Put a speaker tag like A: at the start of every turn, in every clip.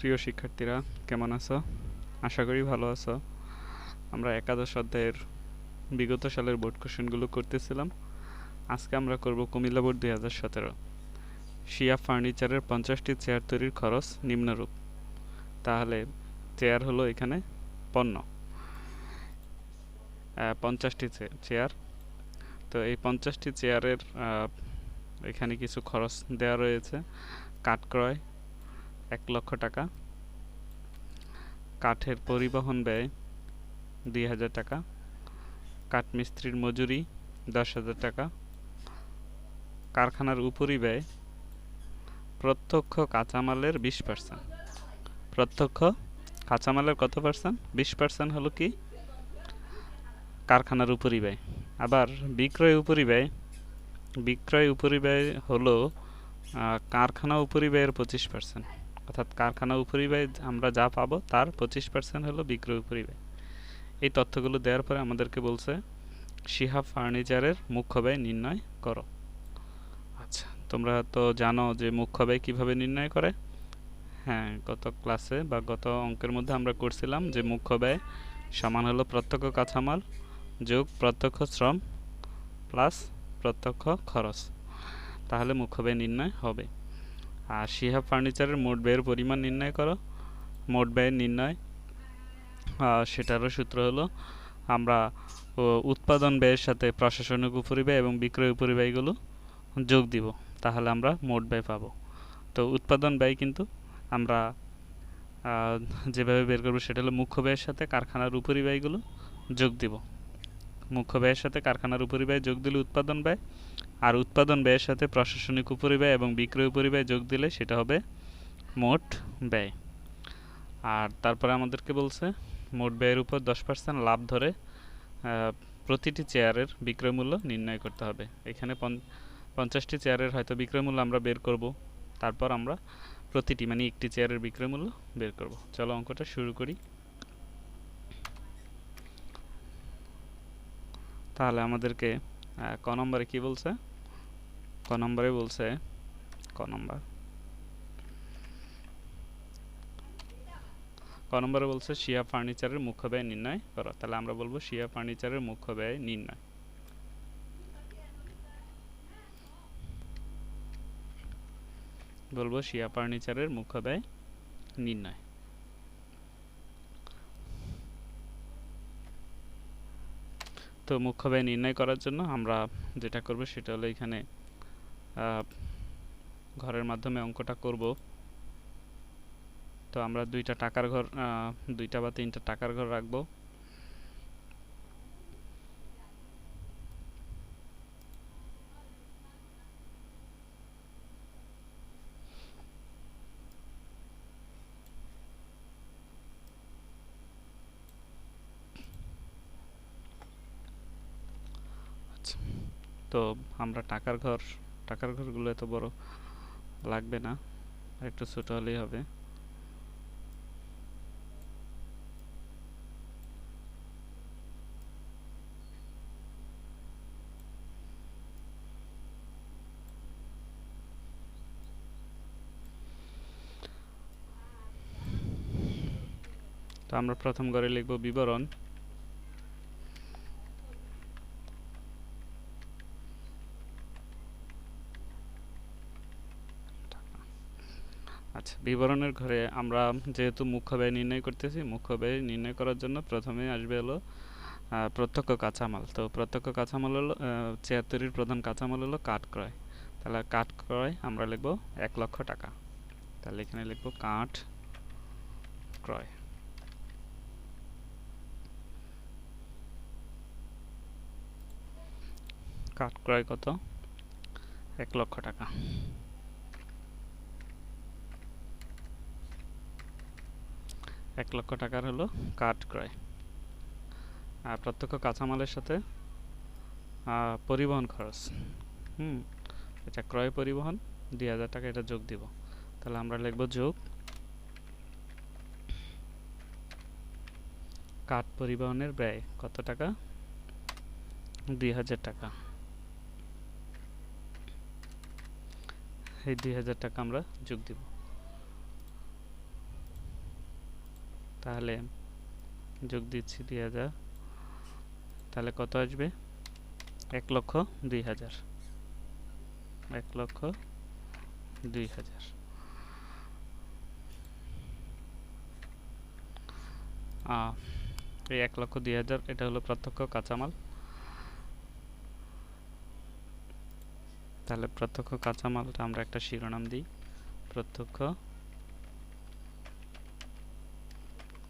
A: প্রিয় শিক্ষার্থীরা, কেমন আছো? আশা করি ভালো আছো। আমরা একাদশ অধ্যায়ের বিগত সালের বোর্ড কোশ্চেনগুলো করতেছিলাম। আজকে আমরা করব কুমিল্লা বোর্ড 2017। শিয়া ফার্নিচারের 50টি চেয়ার তৈরির খরচ নিম্নরূপ। তাহলে চেয়ার হলো এখানে পণ্য, 50টি চেয়ার। তো এই 50টি চেয়ারের এখানে কিছু খরচ দেওয়া রয়েছে। কাঠ ক্রয় 1,00,000 টাকা, কাঠের পরিবহন ব্যয় 2,000 টাকা, কাঠমিস্ত্রির মজুরি 10,000 টাকা, কারখানার উপরিব্যয় প্রত্যক্ষ কাঁচামালের 20%। প্রত্যক্ষ কাঁচামালের কত পার্সেন্ট? 20% হলো কি কারখানার উপরিব্যয়। আবার বিক্রয় উপরিব্যয় হলো কারখানা উপরিব্যয়ের 25%। অর্থাৎ কারখানা উপরিব্যয় আমরা যা পাবো তার 25% হলো বিক্রয় উপরিব্যয়। এই তথ্যগুলো দেওয়ার পরে আমাদেরকে বলছে শিহাব ফার্নিচারের মুখ্য ব্যয় নির্ণয় করো। আচ্ছা, তোমরা তো জানো যে মুখ্য ব্যয় কীভাবে নির্ণয় করে। হ্যাঁ, গত ক্লাসে বা গত অঙ্কের মধ্যে আমরা করছিলাম যে মুখ্য ব্যয় সমান হলো প্রত্যক্ষ কাঁচামাল যোগ প্রত্যক্ষ শ্রম প্লাস প্রত্যক্ষ খরচ, তাহলে মুখ্য ব্যয় নির্ণয় হবে। আর শিহাব ফার্নিচারের মোট ব্যয়ের পরিমাণ নির্ণয় করো। মোট ব্যয় নির্ণয় সেটারও সূত্র হলো আমরা উৎপাদন ব্যয়ের সাথে প্রশাসনিক উপরিব্যয় এবং বিক্রয় উপরিব্যয়গুলো যোগ দিব, তাহলে আমরা মোট ব্যয় পাবো। তো উৎপাদন ব্যয় কিন্তু আমরা যেভাবে বের করবো সেটা হলো মুখ্য ব্যয়ের সাথে কারখানার উপরিব্যয়গুলো যোগ দিব। মুখ্য ব্যয়ের সাথে কারখানার উপরিব্যয় যোগ দিলে উৎপাদন ব্যয়, আর উৎপাদন ব্যয়ের সাথে প্রশাসনিক উপরিব্যয় এবং বিক্রয় উপরিব্যয় যোগ দিলে সেটা হবে মোট ব্যয়। আর তারপরে আমাদেরকে বলছে মোট ব্যয়ের উপর 10% লাভ ধরে প্রতিটি চেয়ারের বিক্রয় মূল্য নির্ণয় করতে হবে। এখানে 50টি চেয়ারের হয়তো বিক্রয় মূল্য আমরা বের করব, তারপর আমরা প্রতিটি মানে একটি চেয়ারের বিক্রয় মূল্য বের করব। চলো অঙ্কটা শুরু করি। তাহলে আমাদেরকে ক নম্বরে কি বলছে? ক নম্বরে বলছে শিয়া ফার্নিচারের মুখ্য ব্যয় নির্ণয় করো। তাহলে আমরা বলবো শিয়া ফার্নিচারের মুখ্য ব্যয় নির্ণয়। বলবো শিয়া ফার্নিচারের মুখ্য ব্যয় নির্ণয়। তো মুখ্য ব্যয় নির্ণয় করার জন্য আমরা যেটা করব সেটা হলো এখানে ঘরের মাধ্যমে অঙ্কটা করব। তো আমরা দুইটা বা তিনটা টাকার ঘর রাখবো। তো আমরা টাকার ঘরগুলো এত বড় লাগবে না, একটু ছোট হলেই হবে। তো আমরা প্রথম ঘরে লিখব বিবরণ। আচ্ছা, বিবরণের ঘরে আমরা যেহেতু মুখ্য ব্যয় নির্ণয় করতেছি, মুখ্য ব্যয় নির্ণয় করার জন্য প্রথমে আসবে হলো প্রত্যক্ষ কাঁচামাল। তো প্রত্যক্ষ কাঁচামাল হলো চেয়ার তৈরির প্রধান কাঁচামাল হলো কাঠ ক্রয়। তাহলে কাঠ ক্রয় আমরা লিখব 1,00,000 টাকা। তাহলে এখানে লিখব কাঠ ক্রয়। কাঠ ক্রয় কত? 1,00,000 টাকা। এক লক্ষ টাকার হলো কাঠ ক্রয়। আর প্রত্যক্ষ কাঁচামালের সাথে পরিবহন খরচ, এটা ক্রয় পরিবহন 2,000 টাকা, এটা যোগ দিব। তাহলে আমরা লিখব যোগ কাঠ পরিবহনের ব্যয় কত টাকা? 2,000 টাকা। এই 2,000 টাকা আমরা যোগ দিব। তাহলে যোগ দিচ্ছি 2000, তাহলে কত আসবে? 1,02,000, 1,02,000। এই 1,02,000 এটা হলো প্রত্যক্ষ কাঁচামাল। তাহলে প্রত্যক্ষ কাঁচামালটা আমরা একটা শিরোনাম দিই, প্রত্যক্ষ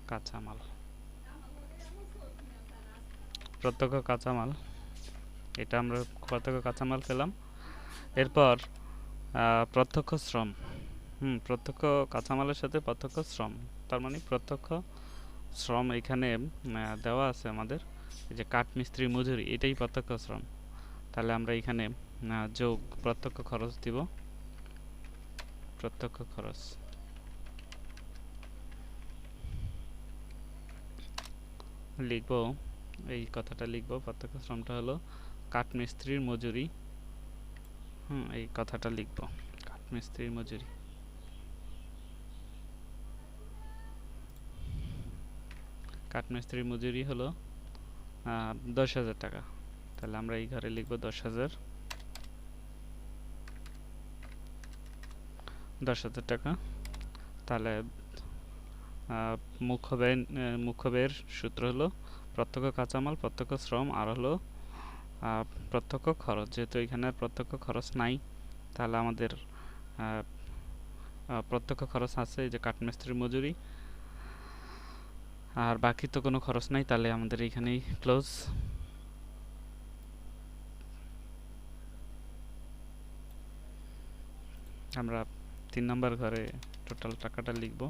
A: কাঁচামাল। প্রত্যক্ষ কাঁচামাল, এটা আমরা প্রত্যক্ষ কাঁচামাল পেলাম। এরপর প্রত্যক্ষ শ্রম। প্রত্যক্ষ কাঁচামালের সাথে প্রত্যক্ষ শ্রম, তার মানে প্রত্যক্ষ শ্রম এখানে দেওয়া আছে আমাদের, এই যে কাঠ মিস্ত্রি মজুরি, এটাই প্রত্যক্ষ শ্রম। তাহলে আমরা এখানে যোগ প্রত্যক্ষ খরচ দিব, প্রত্যক্ষ খরচ। লিখব, এই কথাটা লিখব, প্রত্যক্ষ শ্রমটা হলো কাঠ মিস্ত্রির মজুরি। এই কথাটা লিখব, কাঠ মিস্ত্রির মজুরি। কাঠ মিস্ত্রির মজুরি হলো 10,000 টাকা। তাহলে আমরা এই ঘরে লিখব 10,000, 10,000 টাকা। তাহলে মুখ্য ব্যয়ের সূত্র হলো প্রত্যক্ষ কাঁচামাল, প্রত্যক্ষ শ্রম, আর হলো প্রত্যক্ষ খরচ। যেহেতু এখানে আর প্রত্যক্ষ খরচ নাই, তাহলে আমাদের প্রত্যক্ষ খরচ আছে এই যে কাঠমিস্ত্রির মজুরি, আর বাকি তো কোনো খরচ নাই, তাহলে আমাদের এখানেই ক্লোজ। আমরা 3 নম্বর ঘরে টোটাল টাকাটা লিখব।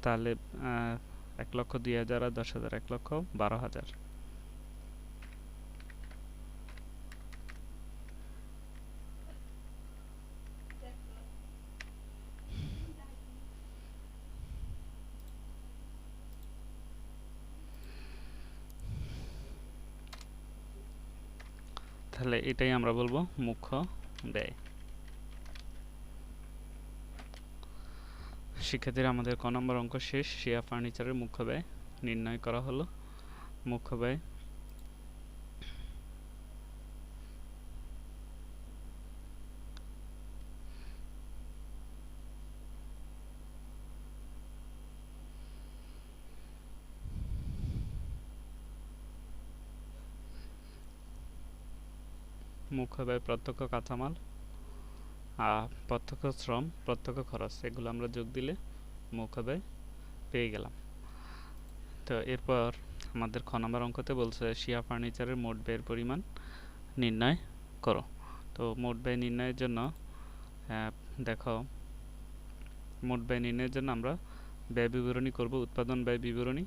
A: তাহলে 1,02,000 আর 10,000, 1,12,000। তাহলে এটাই আমরা বলবো মুখ্য ব্যয়। শিক্ষার্থীরা, আমাদের ক নম্বর অঙ্ক শেষ। শিয়া ফার্নিচারের মুখ্য ব্যয় নির্ণয় করা হলো। মুখ্য ব্যয় মুখ্য ব্যয় প্রত্যক্ষ কাঁচামাল, প্রত্যক্ষ শ্রম, প্রত্যক্ষ খরচ, এগুলো আমরা যোগ দিলে মুখ্য ব্যয় পেয়ে গেলাম। তো এরপর আমাদের খ নম্বর অঙ্কতে বলছে শিয়া ফার্নিচারের মোট ব্যয়ের পরিমাণ নির্ণয় করো। তো মোট ব্যয় নির্ণয়ের জন্য দেখো, মোট ব্যয় নির্ণয়ের জন্য আমরা ব্যয় বিবরণী করব, উৎপাদন ব্যয় বিবরণী।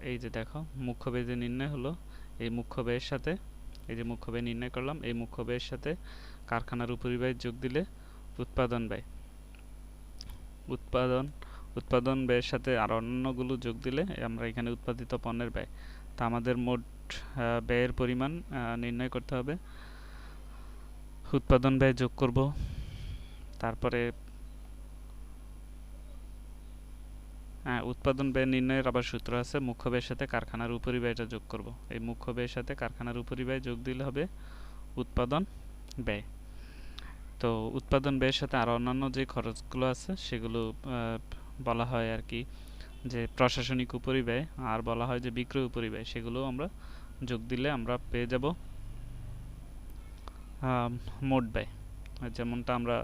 A: এই যে দেখো, মুখ্য ব্যয় যে নির্ণয় হলো, এই মুখ্য ব্যয়ের সাথে, এই যে মুখ্য ব্যয় নির্ণয় করলাম, এই মুখ্য ব্যয়ের সাথে কারখানার উপরিব্যয় যোগ দিলে উৎপাদন ব্যয়। উৎপাদন ব্যয়ের সাথে আর অন্যগুলো যোগ দিলে আমরা এখানে উৎপাদিত পণ্যের ব্যয়। তা আমাদের মোট ব্যয়ের পরিমাণ নির্ণয় করতে হবে। উৎপাদন ব্যয় যোগ করব, তারপরে উৎপাদন ব্যয় নির্ণয়ের আবার সূত্র আছে, মুখ্য ব্যয়ের সাথে কারখানার উপরিব্যয়টা যোগ করব। এই মুখ্য ব্যয়ের সাথে কারখানার উপরিব্যয় যোগ দিলে হবে উৎপাদন ব্যয়। তো উৎপাদন ব্যয়ের সাথে আর অন্যান্য যে খরচগুলো আছে সেগুলো বলা হয় আর কি যে প্রশাসনিক উপরিব্যয়, আর বলা হয় যে বিক্রয় উপরিব্যয়। সেগুলো আমরা যোগ দিলে আমরা পেয়ে যাব মোট ব্যয়। যেমনটা আমরা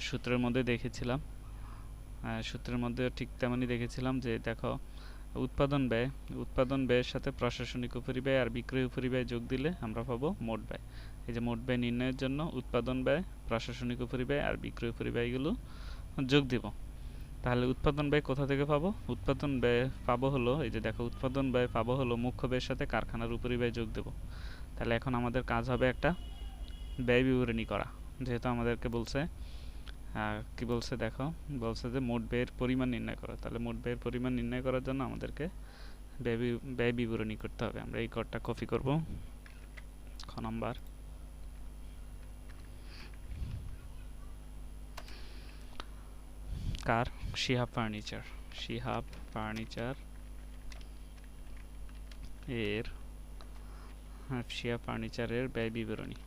A: সূত্রের মধ্যে দেখেছিলাম, সূত্রের মধ্যে ঠিক তেমনই দেখেছিলাম যে দেখো, উৎপাদন ব্যয়ের সাথে প্রশাসনিক উপরিব্যয় আর বিক্রয় উপরিব্যয় যোগ দিলে আমরা পাবো মোট ব্যয়। এই যে মোট ব্যয় নির্ণয়ের জন্য উৎপাদন ব্যয়, প্রশাসনিক উপরিব্যয় আর বিক্রয় উপরিব্যয়গুলো যোগ দিব। তাহলে উৎপাদন ব্যয় কোথা থেকে পাবো? উৎপাদন ব্যয় পাবো হলো, এই যে দেখো, উৎপাদন ব্যয় পাবো হলো মুখ্য ব্যয়ের সাথে কারখানার উপরিব্যয় যোগ দেব। তাহলে এখন আমাদের কাজ হবে একটা ব্যয় বিবরণী করা। যেহেতু আমাদেরকে বলছে কি বলছে দেখো, বলছে যে মোট ব্যয়ের পরিমাণ নির্ণয় করো। তাহলে মোট ব্যয়ের পরিমাণ নির্ণয় করার জন্য আমাদেরকে ব্যয় বিবরণী করতে হবে। আমরা এই কোডটা কপি করব। খ নম্বর, কার? শিহাব ফার্নিচার। শিহাব ফার্নিচার এর শিহাব ফার্নিচারের ব্যয় বিবরণী।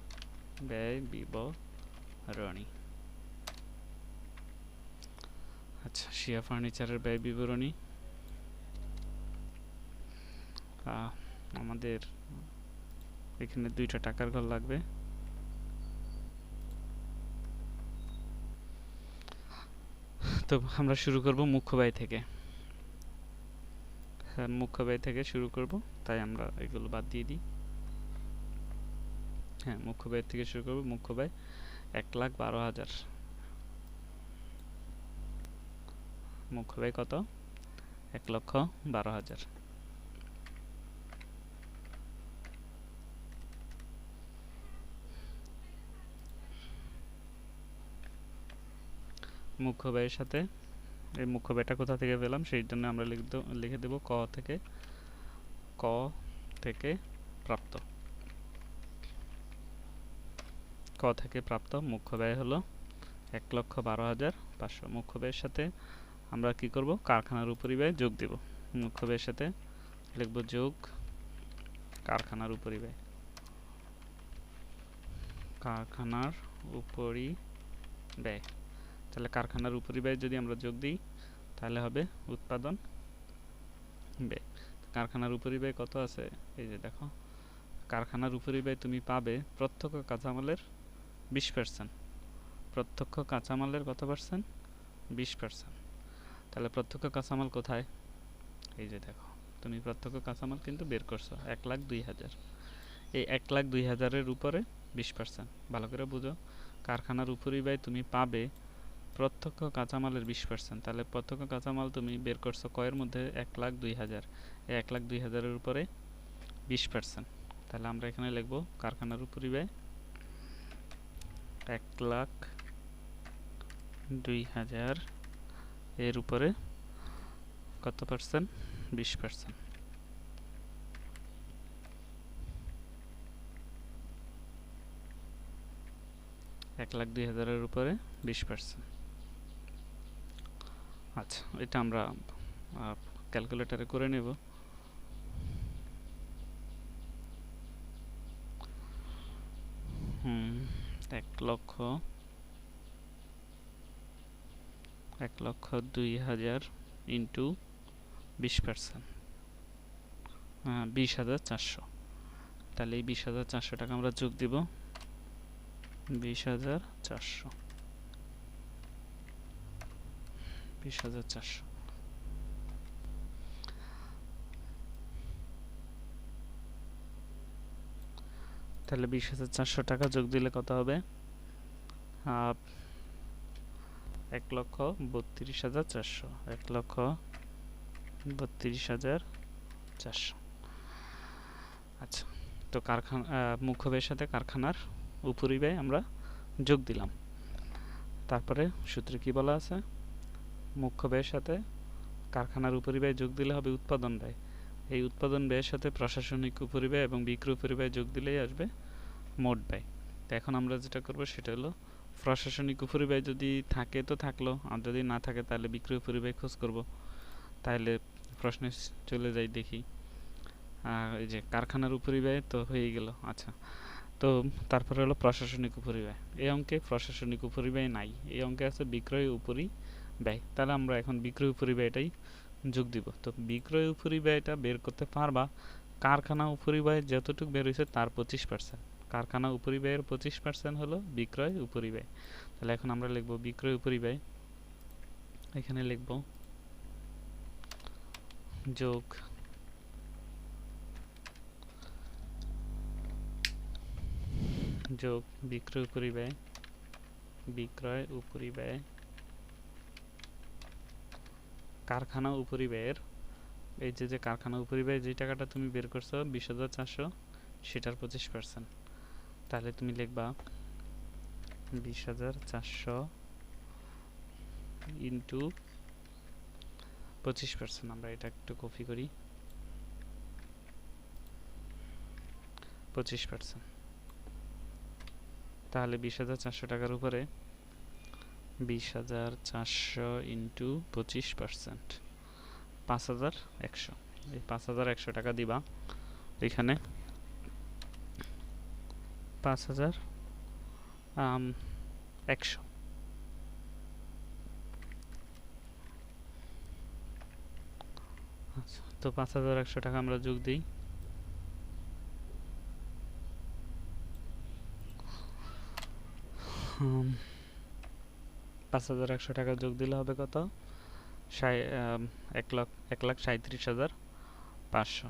A: আচ্ছা, শিহাব ফার্নিচারের ব্যয় বিবরণী আমাদের এখানে 2টা টাকার ঘর লাগবে। তো আমরা শুরু করব মুখ্য ব্যয় থেকে। হ্যাঁ, মুখ্য ব্যয় থেকে শুরু করব, তাই আমরা এগুলো বাদ দিয়ে দিই। হ্যাঁ, মুখ্য ব্যয় থেকে শুরু করব। মুখ্য ব্যয় 1,12,000। মুখ্য ব্যয় কত? 1,12,000। মুখ্য ব্যয়ের সাথে এই মুখ্য ব্যয়টা কোথা থেকে পেলাম সেই জন্য আমরা লিখে দেব ক থেকে প্রাপ্ত। ক থেকে প্রাপ্ত মুখ্য ব্যয় হলো 1,12,500। মুখ্য ব্যয়ের সাথে আমরা কি করব? কারখানার উপরিব্যয় যোগ দেব। মুখ্য ব্যয়ের সাথে লিখব যোগ কারখানার উপরিব্যয়। কারখানার উপরিব্যয়, তাহলে কারখানার উপরিব্যয় যদি আমরা যোগ দিই তাহলে হবে উৎপাদন ব্যয়। কারখানার উপরিব্যয় কত আছে? এই যে দেখো, কারখানার উপরিব্যয় তুমি পাবে প্রত্যক্ষ কাঁচামালের 20%। প্রত্যক্ষ কাঁচামালের কত পার্সেন্ট? 20%। তাহলে প্রত্যক্ষ কাঁচামাল কোথায়? এই যে দেখো, তুমি প্রত্যক্ষ কাঁচামাল কিন্তু বের করছো 1,02,000। এই 1,02,000-এর উপরে 20%। ভালো করে বুঝো, কারখানার উপরিব্যয় তুমি পাবে প্রত্যক্ষ কাঁচামালের 20%। তাহলে প্রত্যক্ষ কাঁচামাল তুমি বের করছো কয়ের মধ্যে? 1,02,000। এই 1,02,000-এর উপরে 20%। তাহলে আমরা এখানে লিখব কারখানার উপরিব্যয় 1,02,000 এর উপরে কত পার্সেন্ট? 20%। 1,02,000-এর উপরে 20%। আচ্ছা, এটা আমরা ক্যালকুলেটরে করে নেব। এক লক্ষ 2,000 ইন্টু 20%, 20,400। তাহলে এই 20,400 টাকা আমরা যোগ দিব। 20,400 তাহলে 20,400 টাকা যোগ দিলে কত হবে? 1,32,400। 1,32,400। আচ্ছা, তো কারখানা মুখ্য ব্যয়ের সাথে কারখানার উপরিব্যয় আমরা যোগ দিলাম। তারপরে সূত্রে কি বলা আছে? মুখ্য ব্যয়ের সাথে কারখানার উপরিব্যয় যোগ দিলে হবে উৎপাদন ব্যয়। এই উৎপাদন ব্যয়ের সাথে প্রশাসনিক উপরিব্যয় এবং বিক্রয় উপরিব্যয় যোগ দিলেই আসবে মোট ব্যয়। তো এখন আমরা যেটা করব সেটা হলো প্রশাসনিক উপরিব্যয় যদি থাকে তো থাকলো, আর যদি না থাকে তাহলে বিক্রয় উপরিব্যয় খোঁজ করব। তাহলে প্রশ্নে চলে যাই, দেখি। এই যে কারখানার উপরিব্যয় তো হয়ে গেল। আচ্ছা, তো তারপরে হলো প্রশাসনিক উপরিব্যয়। এই অঙ্কে প্রশাসনিক উপরিব্যয় নাই, এই অঙ্কে আছে বিক্রয় উপরিব্যয়। তাহলে আমরা এখন বিক্রয় উপরিব্যয়টাই যোগ দিব। তো বিক্রয় উপরিব্যয়টা বের করতে পারবা কারখানা উপরিব্যয় যতটুকু বের হয়েছে তার 25%। কারখানা উপরিব্যয়ের 25% হলো বিক্রয় উপরিব্যয়। তাহলে এখন আমরা লিখব বিক্রয় উপরিব্যয়। এখানে লিখব যোগ বিক্রয় উপরিব্যয়। কারখানা উপরিব্যয়ের এই যে কারখানা উপরিব্যয় যে টাকাটা তুমি বের করছো 20,400, সেটার 25%। তাহলে তুমি লিখবা 20,400 ইন্টু 25%। আমরা এটা একটু কপি করি। 25%। তাহলে 20,400 টাকার উপরে 20,400 ইন্টু 25%। 5100। এই 5100 টাকা দিবা এখানে। 5100। আচ্ছা, তো 5100 টাকা আমরা যোগ দিই। 5100 টাকা যোগ দিলে হবে কত? 1,37,500।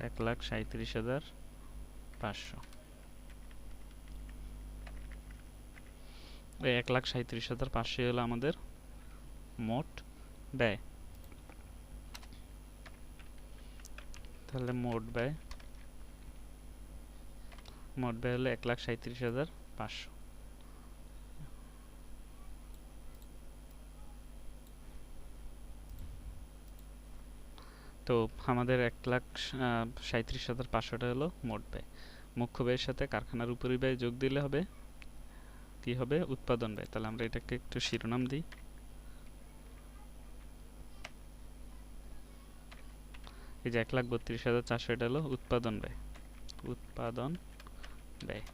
A: 1,37,500। এই 1,37,500 হলো আমাদের মোট ব্যয়। তাহলে মোট ব্যয় হলো 1,37,500। তো আমাদের 1,37,500টা হলো মোট ব্যয়। মুখ্য ব্যয়ের সাথে কারখানার উপরিব্যয় যোগ দিলে হবে কি হবে? উৎপাদন ব্যয়। তাহলে আমরা এটাকে একটু শিরোনাম দিই। এই যে 1,32,400 এটা হলো উৎপাদন ব্যয়। উৎপাদন ব্যয়।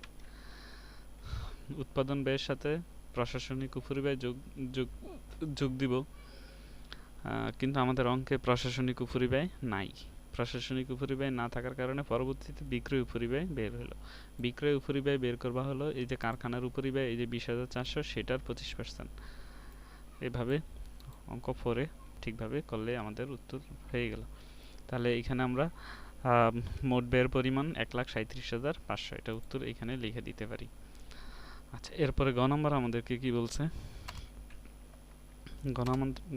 A: উৎপাদন ব্যয়ের সাথে প্রশাসনিক উপরিব্যয় যোগ দিব, কিন্তু আমাদের অঙ্কে প্রশাসনিক উপরিব্যয় নাই। প্রশাসনিক উপরিব্যয় না থাকার কারণে পরবর্তীতে বিক্রয় উপরিব্যয় বের হলো। বিক্রয় উপরিব্যয় বের করবা হলো এই যে কারখানার উপরিব্যয়, এই যে 20,400, সেটার 25%। এভাবে অঙ্ক 4-এ ঠিকভাবে করলে আমাদের উত্তর হয়ে গেল। তাহলে এখানে আমরা মোট ব্যয়ের পরিমাণ 1,37,500, এটা উত্তর এখানে লিখে দিতে পারি। আচ্ছা, এরপরে গ নম্বর আমাদেরকে কি বলছে?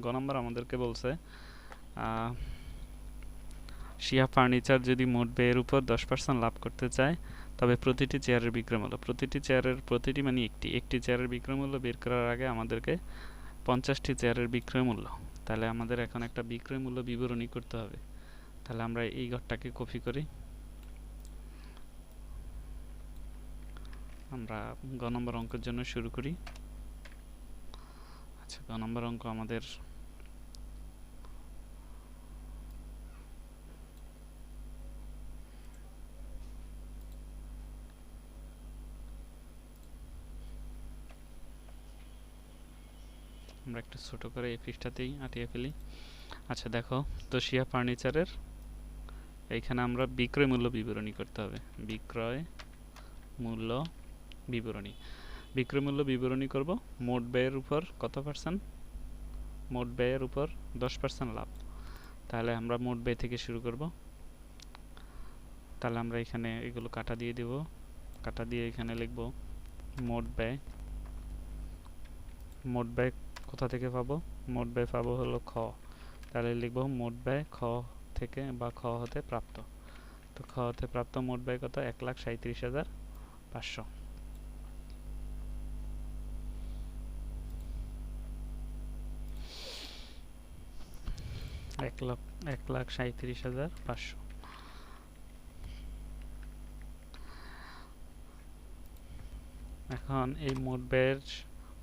A: গ নম্বর আমাদেরকে বলছে শিয়া ফার্নিচার যদি মোট ব্যয়ের উপর 10% লাভ করতে চায় তবে প্রতিটি চেয়ারের বিক্রয় মূল্য, প্রতিটি মানে একটি চেয়ারের বিক্রয় মূল্য বের করার আগে আমাদেরকে 50টি চেয়ারের বিক্রয় মূল্য, তাহলে আমাদের এখন একটা বিক্রয় মূল্য বিবরণী করতে হবে। তাহলে আমরা এই ঘরটাকে কপি করি। আমরা গ নম্বর অঙ্কের জন্য শুরু করি। আচ্ছা, গ নম্বর অঙ্ক আমাদের আমরা একটু ছোট করে এই পৃষ্ঠাতেই আঁটিয়ে ফেলি। আচ্ছা দেখো, তো শিয়া ফার্নিচারের এইখানে আমরা বিক্রয় মূল্য বিবরণী করতে হবে। বিক্রয় মূল্য বিবরণী। বিক্রয় মূল্য বিবরণী করব মোট ব্যয়ের উপর কত পার্সেন্ট? মোট ব্যয়ের উপর 10% লাভ। তাহলে আমরা মোট ব্যয় থেকে শুরু করব। তাহলে আমরা এখানে এগুলো কাটা দিয়ে দেব। কাটা দিয়ে এখানে লিখব মোট ব্যয়। মোট ব্যয় কোথা থেকে পাবো? মোট ব্যয় পাবো হলো খ। তাহলে লিখব মোট ব্যয় খ থেকে বা খ হতে প্রাপ্ত। তো খ হতে প্রাপ্ত মোট ব্যয় কত? 1,37,500। 1,37,500। এখন এই মোট ব্যয়ের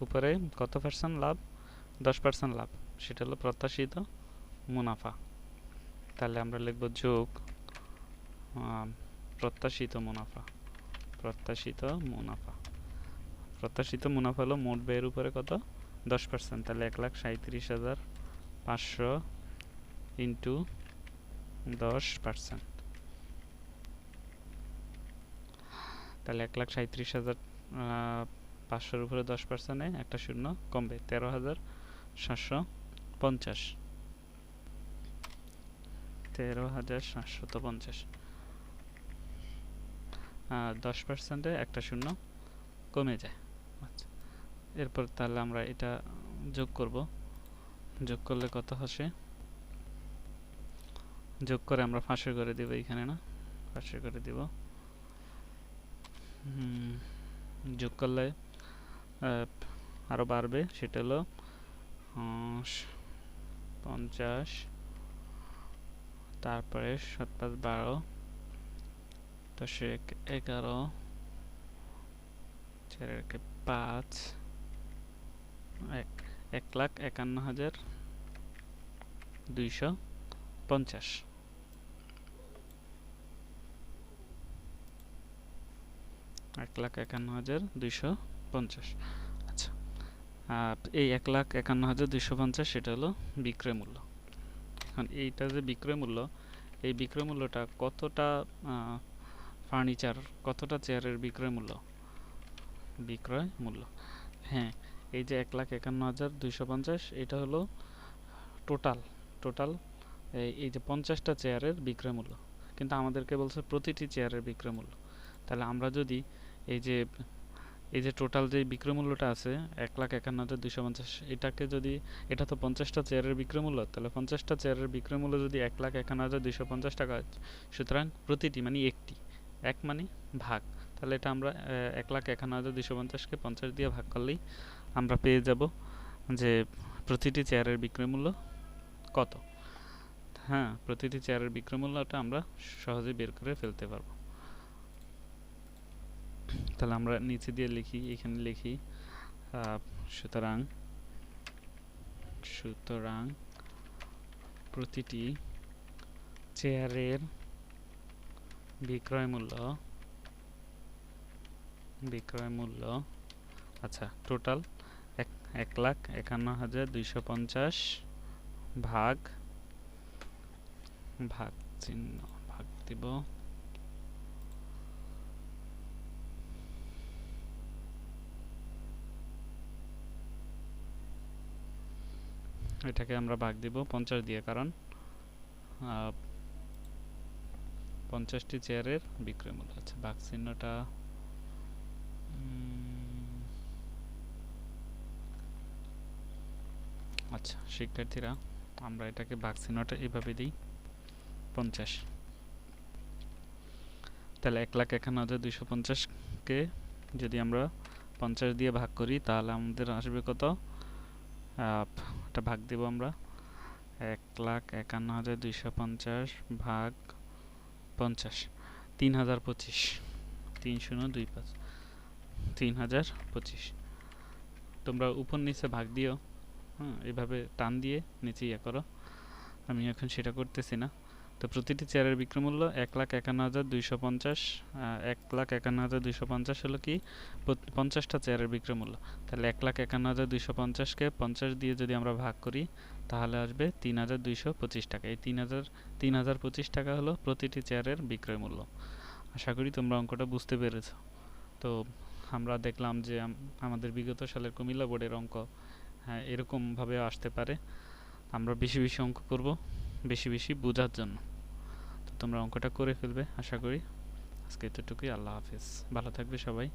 A: উপরে কত পার্সেন্ট লাভ? 10% লাভ। সেটা হলো প্রত্যাশিত মুনাফা। তাহলে আমরা লিখব যোগ প্রত্যাশিত মুনাফা। প্রত্যাশিত মুনাফা। প্রত্যাশিত মুনাফা হলো মোট ব্যয়ের উপরে কত? 10%। তাহলে 1,37,500 ইন্টু 10%। তাহলে 1,37,500-র উপরে 10%-এ একটা শূন্য কমবে, 13,750। 13,750। 10%-এ একটা শূন্য কমে যায়। আচ্ছা, এরপর তাহলে আমরা এটা যোগ করব। যোগ করলে কত আসে? যোগ করে আমরা ফাঁসে করে দেব এখানে, না ফাঁসে করে দেব। যোগ করলে আরো বাড়বে, সেটা হলো 50, তারপরে 7 5 12, 10 11, 4 5, 1,51,200 50 1,51,250। আচ্ছা, এই 1,51,250 সেটা হলো বিক্রয় মূল্য। এখন এইটা যে বিক্রয় মূল্য, এই বিক্রয় মূল্যটা কতটা ফার্নিচার, কতটা চেয়ারের বিক্রয় মূল্য? বিক্রয় মূল্য, হ্যাঁ, এই যে 1,51,250 এটা হলো টোটাল টোটাল এই যে 50টা চেয়ারের বিক্রয় মূল্য, কিন্তু আমাদেরকে বলছে প্রতিটি চেয়ারের বিক্রয় মূল্য। তাহলে আমরা যদি এই যে টোটাল যে বিক্রয় মূল্যটা আছে 1,51,250, এটাকে যদি, এটা তো 50টা চেয়ারের বিক্রয় মূল্য, তাহলে 50টা চেয়ারের বিক্রয় মূল্য যদি 1,51,250 টাকা, সুতরাং প্রতিটি মানে একটি, এক মানে ভাগ, তাহলে এটা আমরা 1,51,250কে 50 দিয়ে ভাগ করলেই আমরা পেয়ে যাব যে প্রতিটি চেয়ারের বিক্রয় মূল্য কত। হ্যাঁ, প্রতিটি চেয়ারের বিক্রয় মূল্যটা আমরা সহজে বের করে ফেলতে পারবো। তাহলে আমরা নিচে দিয়ে লিখি, এখানে লিখি সুতরাং প্রতিটি চেয়ারের বিক্রয় মূল্য আচ্ছা টোটাল 1,51,250 ভাগ চিহ্ন ভাগ দিব, এটাকে আমরা ভাগ দিব 50 দিয়ে, কারণ 50টি চেয়ারের বিক্রয় মূল্য। আচ্ছা, ভাগ চিহ্নটা আচ্ছা শিক্ষার্থীরা, আমরা এটাকে ভাগ চিহ্নটা এভাবে দিই 50। তাহলে 1,51,250কে যদি আমরা 50 দিয়ে ভাগ করি তাহলে আমাদের আসবে কত? এটা ভাগ দেব আমরা 1,51,250 ভাগ 50, 3025, 3025, 3025। তোমরা উপর নিচে ভাগ দিও, হ্যাঁ, এভাবে টান দিয়ে নিচে ইয়ে করো, আমি এখন সেটা করতেছি না। তো প্রতিটি চেয়ারের বিক্রয় মূল্য 1,51,250, 1,51,250 হলো কি 50টা চেয়ারের বিক্রয় মূল্য। তাহলে 1,51,250কে 50 দিয়ে যদি আমরা ভাগ করি তাহলে আসবে 3,225 টাকা। এই 3,025 টাকা হলো প্রতিটি চেয়ারের বিক্রয় মূল্য। আশা করি তোমরা অঙ্কটা বুঝতে পেরেছ। তো আমরা দেখলাম যে আমাদের বিগত সালের কুমিল্লা বোর্ডের অঙ্ক হ্যাঁ এরকমভাবে আসতে পারে। আমরা বেশি বেশি অঙ্ক করব, বেশি বেশি বোঝার জন্য। তো তোমরা অঙ্কটা করে ফেলবে আশা করি। আজকে এতটুকুই। আল্লাহ হাফেজ, ভালো থাকবে সবাই।